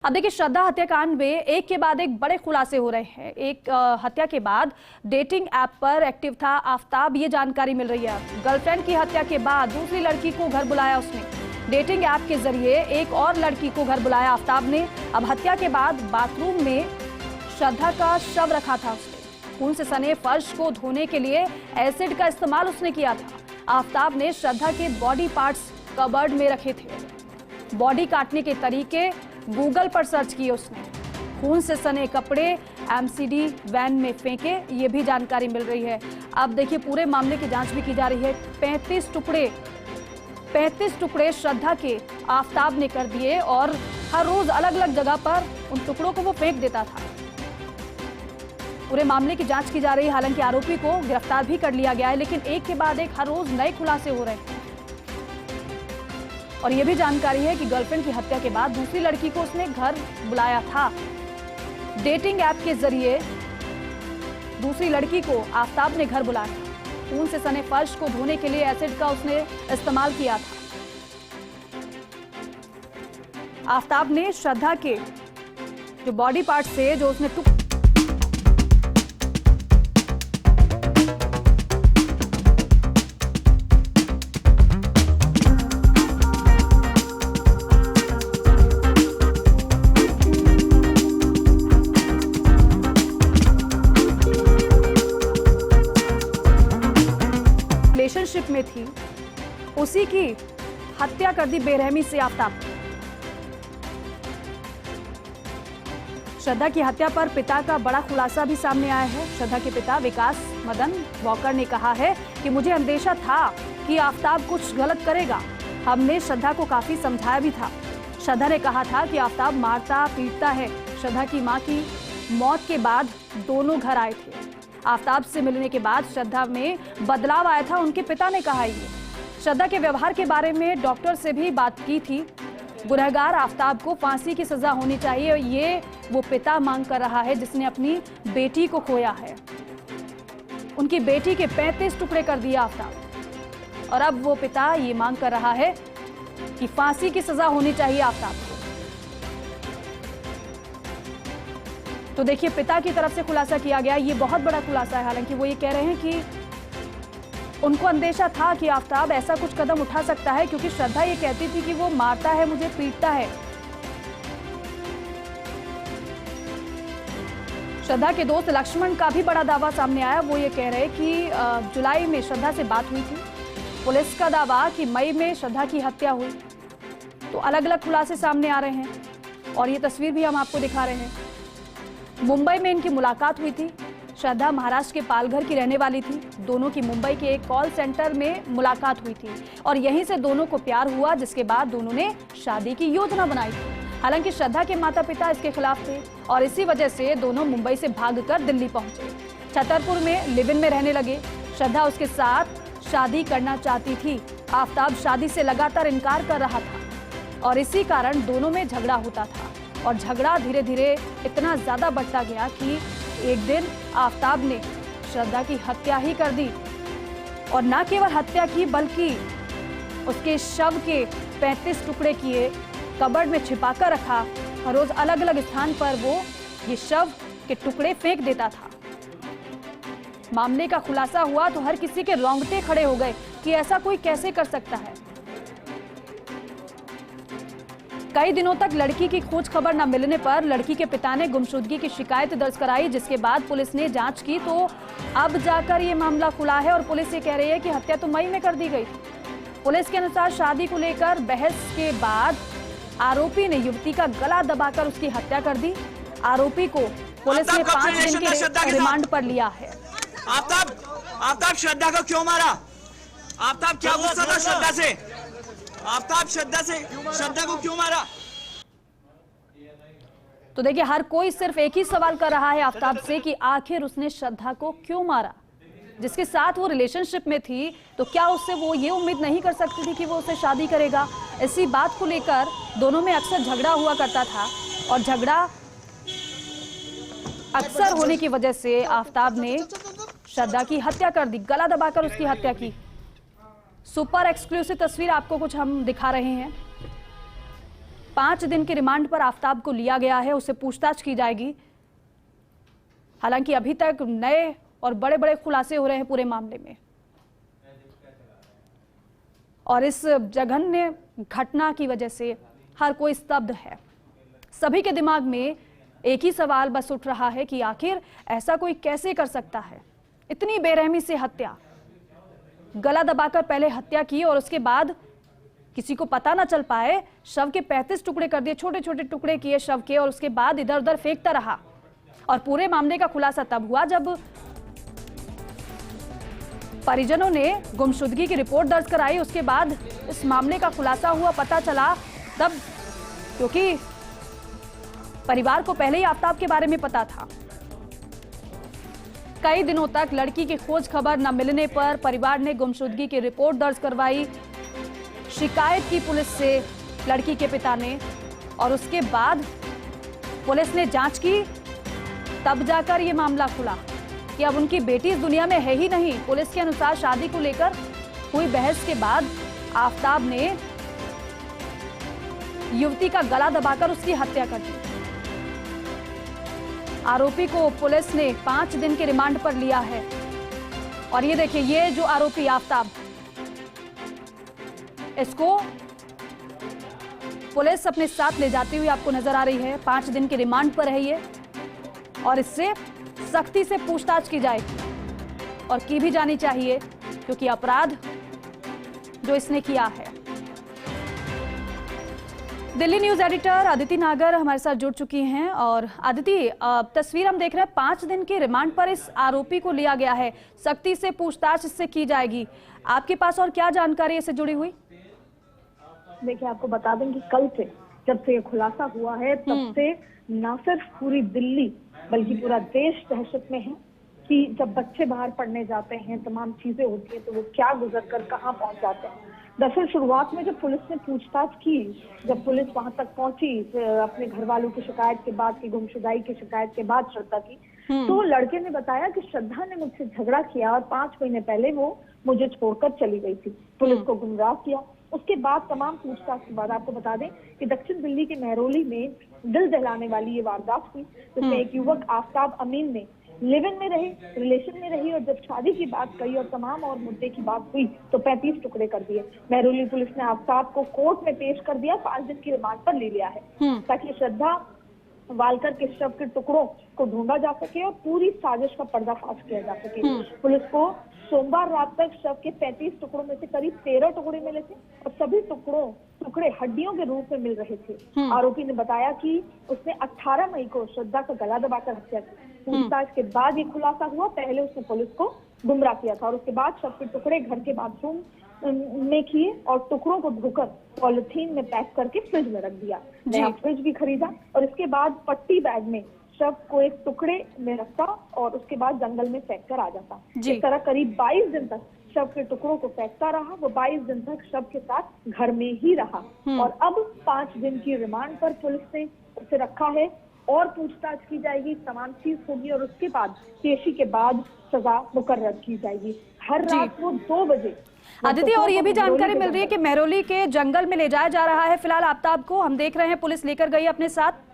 अब देखिए, श्रद्धा हत्याकांड में एक के बाद एक बड़े खुलासे हो रहे हैं। एक हत्या के बाद डेटिंग ऐप पर एक्टिव था आफ्ताब, ये जानकारी मिल रही है। गर्लफ्रेंड की हत्या के बाद दूसरी लड़की को घर बुलाया उसने। डेटिंग ऐप के जरिए एक और लड़की को घर बुलाया आफ्ताब ने। अब हत्या के बाद बाथरूम में श्रद्धा का शव रखा था उसने। खून से सने फर्श को धोने के लिए एसिड का इस्तेमाल उसने किया था। आफ्ताब ने श्रद्धा के बॉडी पार्ट्स कबर्ड में रखे थे। बॉडी काटने के तरीके गूगल पर सर्च किए उसने। खून से सने कपड़े एमसीडी वैन में फेंके, ये भी जानकारी मिल रही है। अब देखिए, पूरे मामले की जांच भी की जा रही है। 35 टुकड़े श्रद्धा के आफ्ताब ने कर दिए और हर रोज अलग अलग जगह पर उन टुकड़ों को वो फेंक देता था। पूरे मामले की जांच की जा रही है। हालांकि आरोपी को गिरफ्तार भी कर लिया गया है, लेकिन एक के बाद एक हर रोज नए खुलासे हो रहे हैं। और यह भी जानकारी है कि गर्लफ्रेंड की हत्या के बाद दूसरी लड़की को उसने घर बुलाया था। डेटिंग ऐप के जरिए दूसरी लड़की को आफ्ताब ने घर बुलाया। खून से सने फर्श को धोने के लिए एसिड का उसने इस्तेमाल किया था। आफ्ताब ने श्रद्धा के जो बॉडी पार्ट थे, जो उसने रिलेशनशिप में थी, उसी की हत्या कर दी बेरहमी से आफ्ताब। श्रद्धा की हत्या पर पिता का बड़ा खुलासा भी सामने आया है। श्रद्धा के पिता विकास मदन वॉकर ने कहा है कि मुझे अंदेशा था कि आफ्ताब कुछ गलत करेगा। हमने श्रद्धा को काफी समझाया भी था। श्रद्धा ने कहा था कि आफ्ताब मारता पीटता है। श्रद्धा की मां की मौत के बाद दोनों घर आए थे। आफ्ताब से मिलने के बाद श्रद्धा में बदलाव आया था, उनके पिता ने कहा। ये श्रद्धा के व्यवहार के बारे में डॉक्टर से भी बात की थी। गुनहगार आफ्ताब को फांसी की सजा होनी चाहिए, ये वो पिता मांग कर रहा है जिसने अपनी बेटी को खोया है। उनकी बेटी के 35 टुकड़े कर दिए आफ्ताब, और अब वो पिता ये मांग कर रहा है कि फांसी की सजा होनी चाहिए आफ्ताब को। तो देखिए, पिता की तरफ से खुलासा किया गया, ये बहुत बड़ा खुलासा है। हालांकि वो ये कह रहे हैं कि उनको अंदेशा था कि आफ्ताब ऐसा कुछ कदम उठा सकता है, क्योंकि श्रद्धा ये कहती थी कि वो मारता है, मुझे पीटता है। श्रद्धा के दोस्त लक्ष्मण का भी बड़ा दावा सामने आया। वो ये कह रहे कि जुलाई में श्रद्धा से बात हुई थी। पुलिस का दावा कि मई में श्रद्धा की हत्या हुई। तो अलग अलग खुलासे सामने आ रहे हैं, और ये तस्वीर भी हम आपको दिखा रहे हैं। मुंबई में इनकी मुलाकात हुई थी। श्रद्धा महाराष्ट्र के पालघर की रहने वाली थी। दोनों की मुंबई के एक कॉल सेंटर में मुलाकात हुई थी, और यहीं से दोनों को प्यार हुआ, जिसके बाद दोनों ने शादी की योजना बनाई थी। हालांकि श्रद्धा के माता पिता इसके खिलाफ थे, और इसी वजह से दोनों मुंबई से भागकर दिल्ली पहुंचे। छतरपुर में लिव इन में रहने लगे। श्रद्धा उसके साथ शादी करना चाहती थी। आफ्ताब शादी से लगातार इनकार कर रहा था, और इसी कारण दोनों में झगड़ा होता था। और झगड़ा धीरे धीरे इतना ज्यादा बढ़ता गया कि एक दिन आफ्ताब ने श्रद्धा की हत्या ही कर दी। और न केवल हत्या की, बल्कि उसके शव के 35 टुकड़े किए, कबर्ड में छिपाकर रखा। हर रोज अलग अलग स्थान पर वो ये शव के टुकड़े फेंक देता था। मामले का खुलासा हुआ तो हर किसी के रोंगटे खड़े हो गए कि ऐसा कोई कैसे कर सकता है। कई दिनों तक लड़की की खोज खबर न मिलने पर लड़की के पिता ने गुमशुदगी की शिकायत दर्ज कराई, जिसके बाद पुलिस ने जांच की तो अब जाकर ये मामला खुला है। और पुलिस ये कह रही है कि हत्या तो मई में कर दी गई थी। पुलिस के अनुसार शादी को लेकर बहस के बाद आरोपी ने युवती का गला दबाकर उसकी हत्या कर दी। आरोपी को पुलिस ने 5 दिन के रिमांड पर लिया है। आफ्ताब श्रद्धा को क्यों मारा? आफ्ताब क्या गुस्सा था श्रद्धा से? आफ्ताब श्रद्धा को क्यों मारा? तो देखिए, हर कोई सिर्फ एक ही सवाल कर रहा है आफ्ताब से कि आखिर उसने श्रद्धा को क्यों मारा। जिसके साथ वो रिलेशनशिप में थी, तो क्या उससे वो ये उम्मीद नहीं कर सकती थी कि वो उससे शादी करेगा? इसी बात को लेकर दोनों में अक्सर झगड़ा हुआ करता था, और झगड़ा अक्सर होने की वजह से आफ्ताब ने श्रद्धा की हत्या कर दी, गला दबाकर उसकी हत्या की। सुपर एक्सक्लूसिव तस्वीर आपको कुछ हम दिखा रहे हैं। 5 दिन के रिमांड पर आफताब को लिया गया है, उससे पूछताछ की जाएगी। हालांकि अभी तक नए और बड़े बड़े खुलासे हो रहे हैं पूरे मामले में, और इस जघन्य घटना की वजह से हर कोई स्तब्ध है। सभी के दिमाग में एक ही सवाल बस उठ रहा है कि आखिर ऐसा कोई कैसे कर सकता है, इतनी बेरहमी से हत्या, गला दबाकर पहले हत्या की और उसके बाद किसी को पता ना चल पाए शव के 35 टुकड़े कर दिए, छोटे छोटे टुकड़े किए शव के, और उसके बाद इधर उधर फेंकता रहा। और पूरे मामले का खुलासा तब हुआ जब परिजनों ने गुमशुदगी की रिपोर्ट दर्ज कराई। उसके बाद इस मामले का खुलासा हुआ, पता चला तब, क्योंकि परिवार को पहले ही आफताब के बारे में पता था। कई दिनों तक लड़की की खोज खबर न मिलने पर परिवार ने गुमशुदगी की रिपोर्ट दर्ज करवाई, शिकायत की पुलिस से लड़की के पिता ने, और उसके बाद पुलिस ने जांच की, तब जाकर यह मामला खुला कि अब उनकी बेटी इस दुनिया में है ही नहीं। पुलिस के अनुसार शादी को लेकर हुई बहस के बाद आफताब ने युवती का गला दबाकर उसकी हत्या कर दी। आरोपी को पुलिस ने 5 दिन के रिमांड पर लिया है। और ये देखिए, ये जो आरोपी आफताब, इसको पुलिस अपने साथ ले जाती हुई आपको नजर आ रही है। 5 दिन के रिमांड पर है ये, और इससे सख्ती से पूछताछ की जाएगी और की भी जानी चाहिए, क्योंकि अपराध जो इसने किया है। दिल्ली न्यूज एडिटर अदिति नागर हमारे साथ जुड़ चुकी हैं। और अदिति, तस्वीर हम देख रहे हैं, 5 दिन के रिमांड पर इस आरोपी को लिया गया है, सख्ती से पूछताछ इससे की जाएगी। आपके पास और क्या जानकारी इससे जुड़ी हुई? देखिए, आपको बता दें कि कल से जब से ये खुलासा हुआ है तब से न सिर्फ पूरी दिल्ली बल्कि पूरा देश दहशत में है कि जब बच्चे बाहर पढ़ने जाते हैं, तमाम चीजें होती हैं, तो वो क्या गुजर कर कहाँ पहुंच जाते हैं। दरअसल शुरुआत में जब पुलिस ने पूछताछ की, जब पुलिस वहां तक पहुंची अपने घर वालों की शिकायत के बाद, की गुमशुदाई की शिकायत के बाद श्रद्धा की, तो लड़के ने बताया कि श्रद्धा ने मुझसे झगड़ा किया और 5 महीने पहले वो मुझे छोड़कर चली गई थी, पुलिस को गुमराह किया। उसके बाद तमाम पूछताछ के बाद आपको बता दें कि दक्षिण दिल्ली के मेहरौली में दिल दहलाने वाली ये वारदात हुई, जिसमें एक युवक आफताब अमीन ने लिव इन में रही, रिलेशन में रही, और जब शादी की बात कही और तमाम और मुद्दे की बात हुई तो 35 टुकड़े कर दिए। मेहरौली पुलिस ने आफताब को कोर्ट में पेश कर दिया, 5 दिन की रिमांड पर ले लिया है ताकि श्रद्धा वालकर के शव के टुकड़ों को ढूंढा जा सके और पूरी साजिश का पर्दाफाश किया जा सके। पुलिस को सोमवार रात तक शव के 35 टुकड़ों में से करीब 13 टुकड़े मिले थे और सभी टुकड़े हड्डियों के रूप में मिल रहे थे। आरोपी ने बताया कि उसने 18 मई को श्रद्धा का गला दबाकर हत्या की। पूछताछ के बाद ये खुलासा हुआ, पहले उसने पुलिस को गुमराह किया था और उसके बाद शव के टुकड़े घर के बाथरूम में किए और टुकड़ों को धोकर पॉलिथीन में पैक करके फ्रिज में रख दिया। नया फ्रिज भी खरीदा और इसके बाद पट्टी बैग में शव को एक टुकड़े में रखता और उसके बाद जंगल में फेंक कर आ जाता। इस तरह करीब 22 दिन तक शव के टुकड़ों को फेंकता रहा। वो 22 दिन तक शव के साथ घर में ही रहा और अब 5 दिन की रिमांड पर पुलिस ने उसे रखा है और पूछताछ की जाएगी, तमाम चीज होगी और उसके बाद पेशी के बाद सजा मुकर्रर की जाएगी। हर रात को 2 बजे। अदिति, और ये भी जानकारी मिल रही है कि मेहरौली के जंगल में ले जाया जा रहा है फिलहाल आफताब को, हम देख रहे हैं पुलिस लेकर गई अपने साथ।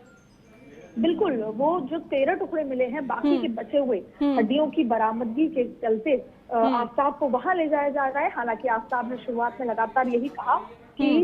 बिल्कुल, वो जो 13 टुकड़े मिले हैं बाकी के बचे हुए हड्डियों की बरामदगी के चलते आफताब को वहां ले जाया जा रहा है। हालांकि आफताब ने शुरुआत में लगातार यही कहा कि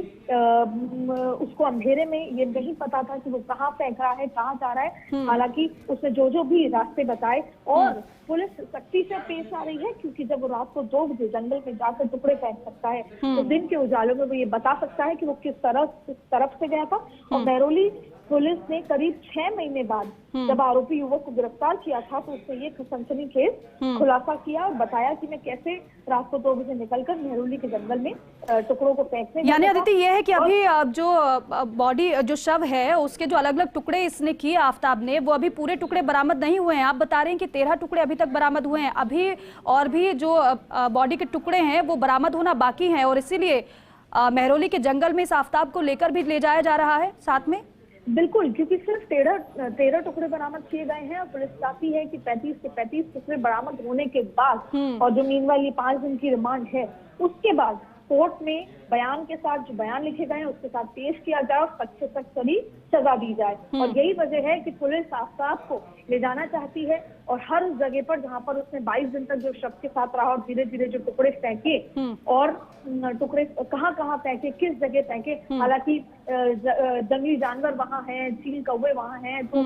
उसको अंधेरे में ये नहीं पता था कि वो कहाँ फेंक रहा है, कहाँ जा रहा है। हालांकि उसने जो भी रास्ते बताए और पुलिस सख्ती से पेश आ रही है, क्योंकि जब वो रात को 2 बजे जंगल में जाकर टुकड़े फेंक सकता है तो दिन के उजालों में वो ये बता सकता है कि वो किस तरफ से गया था। और मेहरौली पुलिस ने करीब 6 महीने बाद जब आरोपी युवक को गिरफ्तार किया था तो उसने ये सनसनीखेज खुलासा किया और बताया कि मैं कैसे रात को 2 बजे निकलकर मेहरौली के जंगल में टुकड़ों को फेंकने। यानी अदिति ये है कि अभी जो बॉडी जो शव है उसके जो अलग अलग टुकड़े इसने किए आफताब ने, वो अभी पूरे टुकड़े बरामद नहीं हुए हैं। आप बता रहे हैं कि 13 टुकड़े अभी तक बरामद हुए हैं, अभी और भी जो बॉडी के टुकड़े हैं वो बरामद होना बाकी हैं और इसीलिए मेहरौली के जंगल में इस आफताब को लेकर भी ले जाया जा रहा है साथ में। बिल्कुल, क्योंकि सिर्फ 13 टुकड़े बरामद किए गए हैं और पुलिस चाहती है कि 35 के 35 टुकड़े बरामद होने के बाद और जो मीनवाइल 5 दिन की रिमांड है उसके बाद कोर्ट में बयान के साथ जो बयान लिखे गए हैं उसके साथ पेश किया जाए और सख्त से सख्त कड़ी सजा दी जाए। और यही वजह है कि पुलिस आफ्ताब को ले जाना चाहती है और हर उस जगह पर जहां पर उसने 22 दिन तक जो शव के साथ रहा और धीरे धीरे जो टुकड़े फेंके और टुकड़े कहाँ फेंके, किस जगह फेंके, हालांकि जंगली जानवर वहां हैं, चील कौवे वहां हैं, तो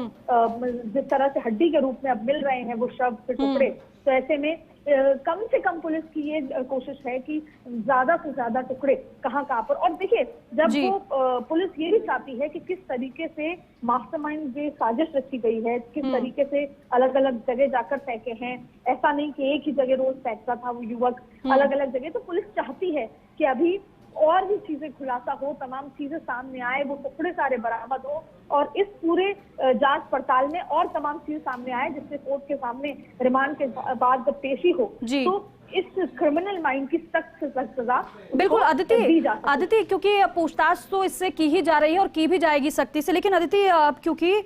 जिस तरह से हड्डी के रूप में अब मिल रहे हैं वो शव के टुकड़े, तो ऐसे में कम से कम पुलिस की ये कोशिश है कि ज्यादा से ज्यादा टुकड़े कहाँ पर। और देखिए जब वो पुलिस ये भी चाहती है कि किस तरीके से मास्टरमाइंड ये साजिश रची गई है, किस तरीके से अलग अलग जगह जाकर फेंके हैं, ऐसा नहीं कि एक ही जगह रोज फेंकता था वो युवक, अलग अलग जगह। तो पुलिस चाहती है कि अभी और भी चीजें खुलासा हो, तमाम चीजें सामने आए, वो टुकड़े सारे बरामद हो और इस पूरे जांच पड़ताल में और तमाम चीजें सामने आए जिससे कोर्ट के सामने रिमांड के बाद जब पेशी हो तो इस क्रिमिनल माइंड की सख्त से सख्त सजा बिल्कुल अदिति, क्योंकि पूछताछ तो इससे की ही जा रही है और की भी जाएगी सख्ती से, लेकिन अदिति क्योंकि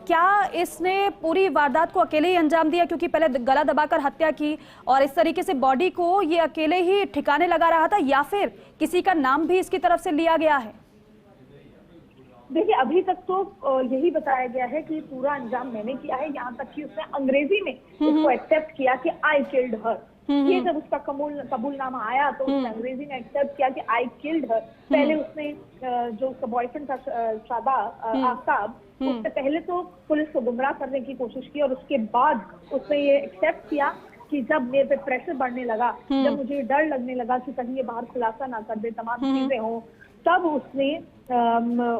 क्या इसने पूरी वारदात को अकेले ही अंजाम दिया, क्योंकि पहले गला दबाकर हत्या की और इस तरीके से बॉडी को ये अकेले ही ठिकाने लगा रहा था, या फिर किसी का नाम भी इसकी तरफ से लिया गया है? देखिए अभी तक तो यही बताया गया है कि पूरा अंजाम मैंने किया है, यहाँ तक कि उसने अंग्रेजी में इसको एक्सेप्ट किया कि आई किल्ड हर। ये जब उसका कबूलनामा आया तो उसने अंग्रेजी में एक्सेप्ट किया कि आई किल्ड हर। पहले उसने जो उसका बॉयफ्रेंड था शादा आफ्ताब, उससे पहले तो पुलिस को गुमराह करने की कोशिश की और उसके बाद उसने ये एक्सेप्ट किया कि जब मेरे पे प्रेशर बढ़ने लगा, जब मुझे डर लगने लगा कि कहीं ये बाहर खुलासा ना कर दे, तमाम चीजें हों, तब उसने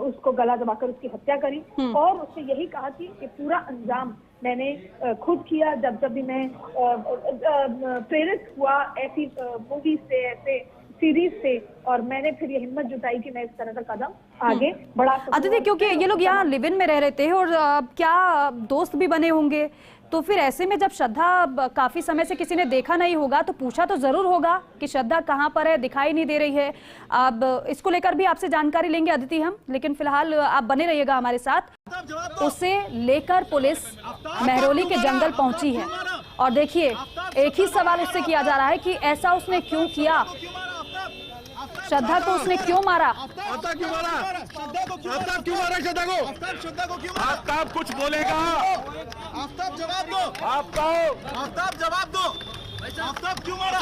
उसको गला दबाकर उसकी हत्या करी और उसने यही कहा कि पूरा अंजाम मैंने खुद किया। जब भी मैं प्रेरित हुआ ऐसी मूवी से, ऐसे सीरीज से, और मैंने फिर ये हिम्मत जुटाई कि मैं इस तरह का कदम आगे बढ़ा सकूं। अदिति, क्योंकि ये लोग यहाँ लिव इन में रह रहे थे और क्या दोस्त भी बने होंगे, तो फिर ऐसे में जब श्रद्धा काफी समय से किसी ने देखा नहीं होगा तो पूछा तो जरूर होगा कि श्रद्धा कहाँ पर है, दिखाई नहीं दे रही है। अब इसको लेकर भी आपसे जानकारी लेंगे अदिति हम, लेकिन फिलहाल आप बने रहिएगा हमारे साथ। उसे लेकर पुलिस महरौली के जंगल पहुंची है और देखिए एक ही सवाल उससे किया जा रहा है कि ऐसा उसने क्यों किया, श्रद्धा को उसने क्यों मारा? आफ्ताब क्यों मारा? आफ्ताब क्यों मारा श्रद्धा को? आफ्ताब कुछ बोलेगा? आफ्ताब जवाब दो। आफ्ताब जवाब दो। आफ्ताब क्यों मारा?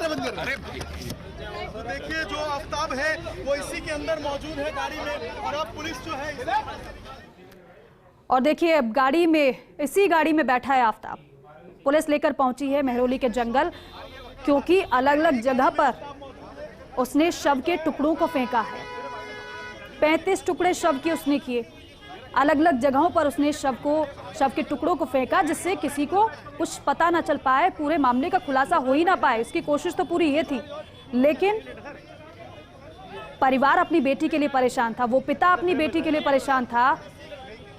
बंद कर। अरे देखिए जो आफ्ताब है वो इसी के अंदर मौजूद है गाड़ी में, और अब पुलिस जो है और देखिए अब गाड़ी में, इसी गाड़ी में बैठा है आफ्ताब। पुलिस लेकर पहुंची है महरौली के जंगल, क्योंकि अलग अलग जगह पर उसने शव के टुकड़ों को फेंका है। 35 टुकड़े शव के उसने किए, अलग अलग जगहों पर उसने शव के टुकड़ों को फेंका, जिससे किसी को कुछ पता ना चल पाए, पूरे मामले का खुलासा हो ही ना पाए। इसकी कोशिश तो पूरी ये थी, लेकिन परिवार अपनी बेटी के लिए परेशान था, वो पिता अपनी बेटी के लिए परेशान था,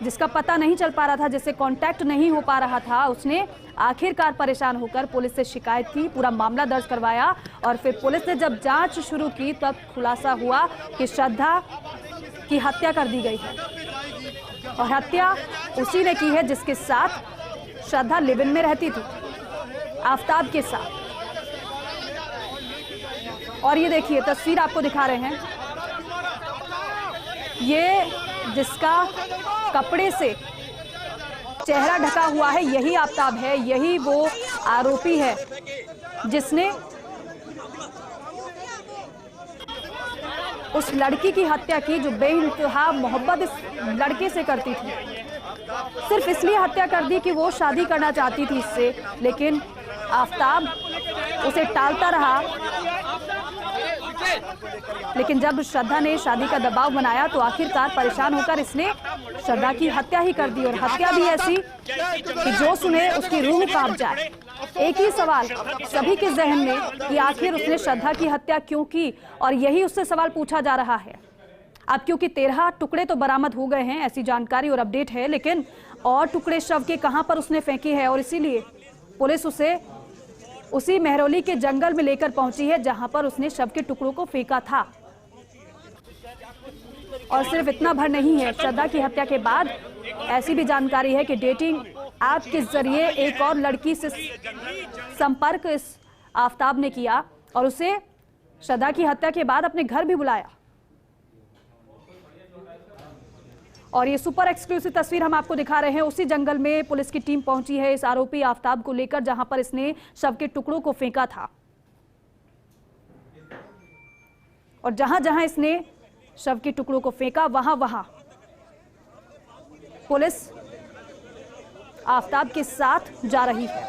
जिसका पता नहीं चल पा रहा था, जिससे कांटेक्ट नहीं हो पा रहा था। उसने आखिरकार परेशान होकर पुलिस से शिकायत की, पूरा मामला दर्ज करवाया और फिर पुलिस ने जब जांच शुरू की तब खुलासा हुआ कि श्रद्धा की हत्या कर दी गई है और हत्या उसी ने की है जिसके साथ श्रद्धा लिव इन में रहती थी, आफ्ताब के साथ। और ये देखिए तस्वीर आपको दिखा रहे हैं, ये जिसका कपड़े से चेहरा ढका हुआ है यही आफ्ताब है, यही वो आरोपी है जिसने उस लड़की की हत्या की जो बेइंतहा मोहब्बत इस लड़के से करती थी। सिर्फ इसलिए हत्या कर दी कि वो शादी करना चाहती थी इससे, लेकिन आफ्ताब उसे टालता रहा। लेकिन जब श्रद्धा ने शादी का दबाव बनाया तो आखिरकार परेशान होकर इसने श्रद्धा की हत्या ही कर दी, और हत्या भी ऐसी कि जो सुने उसकी रूह कांप जाए। एक ही सवाल सभी के जहन में कि आखिर उसने श्रद्धा की हत्या क्यों की, और यही उससे सवाल पूछा जा रहा है। अब क्योंकि 13 टुकड़े तो बरामद हो गए हैं, ऐसी जानकारी और अपडेट है, लेकिन और टुकड़े शव के कहां पर उसने फेंके हैं, और इसीलिए पुलिस उसे उसी महरौली के जंगल में लेकर पहुंची है जहां पर उसने शव के टुकड़ों को फेंका था। और सिर्फ इतना भर नहीं है, श्रद्धा की हत्या के बाद ऐसी भी जानकारी है कि डेटिंग ऐप के जरिए एक और लड़की से संपर्क इस आफ्ताब ने किया और उसे श्रद्धा की हत्या के बाद अपने घर भी बुलाया। और ये सुपर एक्सक्लूसिव तस्वीर हम आपको दिखा रहे हैं। उसी जंगल में पुलिस की टीम पहुंची है इस आरोपी आफ्ताब को लेकर, जहां पर इसने शव के टुकड़ों को फेंका था। और जहां जहां इसने शव के टुकड़ों को फेंका, वहां वहां पुलिस आफ्ताब के साथ जा रही है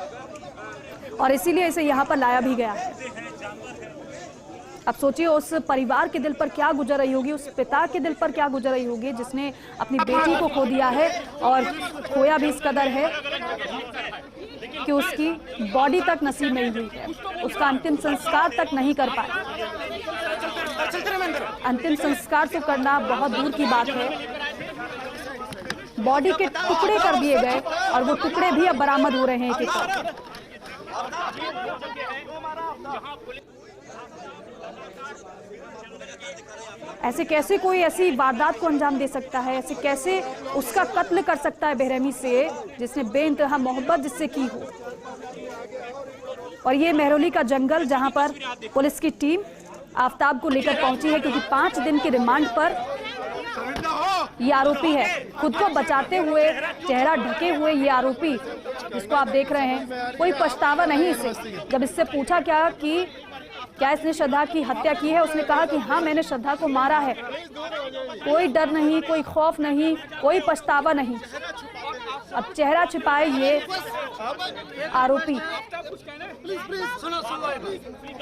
और इसीलिए इसे यहां पर लाया भी गया है। अब सोचिए उस परिवार के दिल पर क्या गुजर रही होगी, उस पिता के दिल पर क्या गुजर रही होगी जिसने अपनी बेटी को खो दिया है और खोया भी इस कदर है कि उसकी बॉडी तक नसीब नहीं हुई है, उसका अंतिम संस्कार तक नहीं कर पाए। अंतिम संस्कार तो करना बहुत दूर की बात है, बॉडी के टुकड़े कर दिए गए और वो टुकड़े भी अब बरामद हो रहे हैं एक-एक। ऐसे कैसे कोई ऐसी वारदात को अंजाम दे सकता है, ऐसे कैसे उसका कत्ल कर सकता है बेरहमी से, जिसने बेइंतहा मोहब्बत जिससे की हो। और ये मेहरौली का जंगल जहां पर पुलिस की टीम आफ्ताब को लेकर पहुंची है, क्योंकि 5 दिन की रिमांड पर ये आरोपी है। खुद को बचाते हुए, चेहरा ढके हुए ये आरोपी जिसको आप देख रहे हैं, कोई पछतावा नहीं इसे। जब इससे पूछा क्या इसने श्रद्धा की हत्या की है, उसने कहा कि हाँ, मैंने श्रद्धा को मारा है। कोई डर नहीं, कोई खौफ नहीं, कोई पछतावा नहीं। अब चेहरा छिपाए ये आरोपी।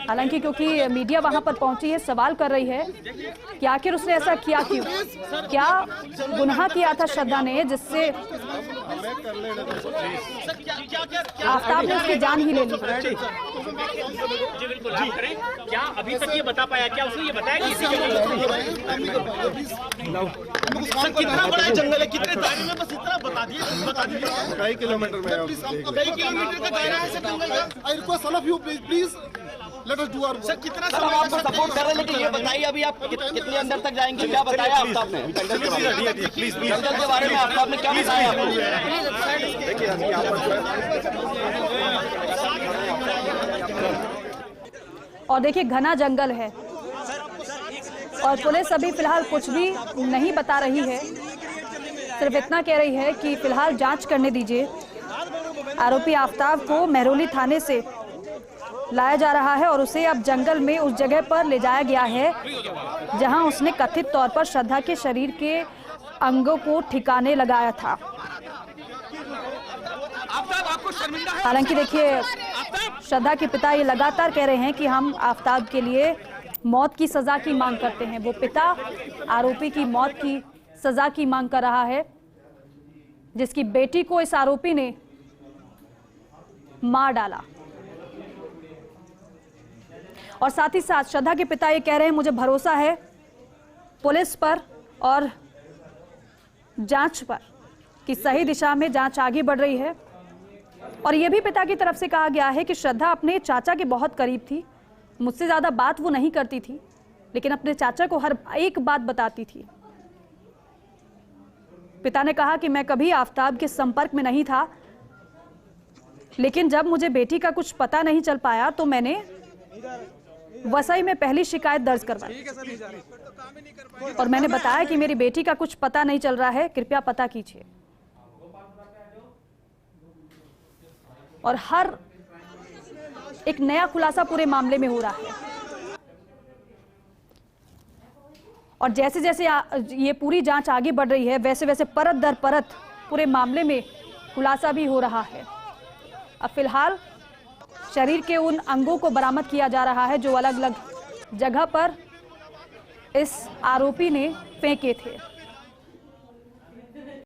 हालांकि क्योंकि मीडिया वहां पर पहुंची है, सवाल कर रही है कि आखिर उसने ऐसा किया क्यों, क्या गुनाह किया था श्रद्धा ने जिससे आफ्ताब ने उसकी जान ही ले ली। क्या अभी तक ये बता पाया, क्या उसने ये बताया कि इसी कितना बड़ा जंगल है, कितने दायरे में, बस इतना बता दीजिए। कई किलोमीटर में है, कई किलोमीटर का दायरा है सर जंगल का। I request all of you please let us do our sir कितना सब आपको सपोर्ट कर रहे हैं, लेकिन ये बताइए अभी आप कितने अंदर तक जाएंगे, क्या बताया आफ्ताब ने जंगल के बारे में? जंगल के बारे में आफ्ताब ने क्या बताया और देखिए घना जंगल है और पुलिस अभी फिलहाल कुछ भी नहीं बता रही है, सिर्फ इतना कह रही है कि फिलहाल जांच करने दीजिए। आरोपी आफ्ताब को मेहरौली थाने से लाया जा रहा है और उसे अब जंगल में उस जगह पर ले जाया गया है जहां उसने कथित तौर पर श्रद्धा के शरीर के अंगों को ठिकाने लगाया था। हालांकि देखिए श्रद्धा के पिता ये लगातार कह रहे हैं कि हम आफ्ताब के लिए मौत की सजा की मांग करते हैं। वो पिता आरोपी की मौत की सजा की मांग कर रहा है, जिसकी बेटी को इस आरोपी ने मार डाला। और साथ ही साथ श्रद्धा के पिता ये कह रहे हैं, मुझे भरोसा है पुलिस पर और जांच पर कि सही दिशा में जांच आगे बढ़ रही है। और यह भी पिता की तरफ से कहा गया है कि श्रद्धा अपने चाचा के बहुत करीब थी, मुझसे ज्यादा बात वो नहीं करती थी, लेकिन अपने चाचा को हर एक बात बताती थी। पिता ने कहा कि मैं कभी आफ्ताब के संपर्क में नहीं था, लेकिन जब मुझे बेटी का कुछ पता नहीं चल पाया तो मैंने वसई में पहली शिकायत दर्ज करवाई और मैंने बताया कि मेरी बेटी का कुछ पता नहीं चल रहा है, कृपया पता कीजिए। और हर एक नया खुलासा पूरे मामले में हो रहा है और जैसे जैसे ये पूरी जांच आगे बढ़ रही है, वैसे वैसे परत दर परत पूरे मामले में खुलासा भी हो रहा है। अब फिलहाल शरीर के उन अंगों को बरामद किया जा रहा है जो अलग अलग जगह पर इस आरोपी ने फेंके थे।